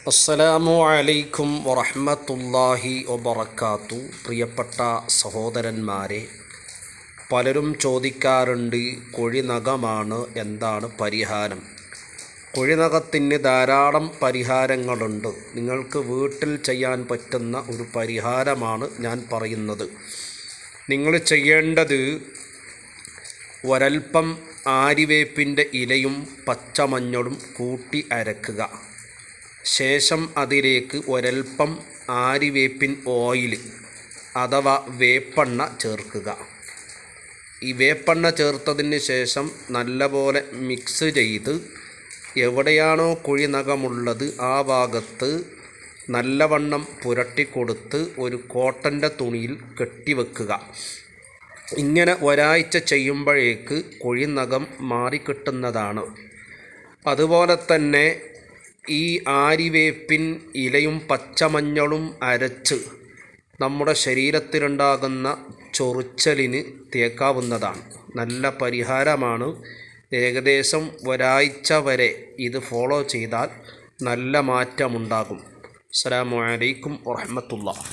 അസ്സലാമു അലൈക്കും വറഹ്മത്തുള്ളാഹി വബറകാത്തു. പ്രിയപ്പെട്ട സഹോദരന്മാരെ, പലരും ചോദിക്കാറുണ്ട്, കുഴിനഖമാണ്, എന്താണ് പരിഹാരം? കുഴിനഖത്തിന് ധാരാളം പരിഹാരങ്ങളുണ്ട്. നിങ്ങൾക്ക് വീട്ടിൽ ചെയ്യാൻ പറ്റുന്ന ഒരു പരിഹാരമാണ് ഞാൻ പറയുന്നത്. നിങ്ങൾ ചെയ്യേണ്ടത് ഒരൽപ്പം ആര്യവേപ്പിൻ്റെ ഇലയും പച്ചമഞ്ഞളും കൂട്ടി അരക്കുക. ശേഷം അതിലേക്ക് ഒരൽപ്പം ആര്യവേപ്പിൻ ഓയിൽ അഥവാ വേപ്പെണ്ണ ചേർക്കുക. ഈ വേപ്പെണ്ണ ചേർത്തതിന് ശേഷം നല്ലപോലെ മിക്സ് ചെയ്ത് എവിടെയാണോ കുഴിനഖമുള്ളത് ആ ഭാഗത്ത് നല്ലവണ്ണം പുരട്ടിക്കൊടുത്ത് ഒരു കോട്ടൻ്റെ തുണിയിൽ കെട്ടിവെക്കുക. ഇങ്ങനെ ഒരാഴ്ച ചെയ്യുമ്പോഴേക്ക് കുഴിനഖം മാറിക്കിട്ടുന്നതാണ്. അതുപോലെ തന്നെ ഈ ആര്യവേപ്പിൻ ഇലയും പച്ചമഞ്ഞളും അരച്ച് നമ്മുടെ ശരീരത്തിലുണ്ടാകുന്ന ചൊറിച്ചലിന് തേക്കാവുന്നതാണ്. നല്ല പരിഹാരമാണ്. ഏകദേശം ഒരാഴ്ച വരെ ഇത് ഫോളോ ചെയ്താൽ നല്ല മാറ്റമുണ്ടാകും. അസ്സലാമു അലൈക്കും വറഹ്മത്തുള്ളാഹി.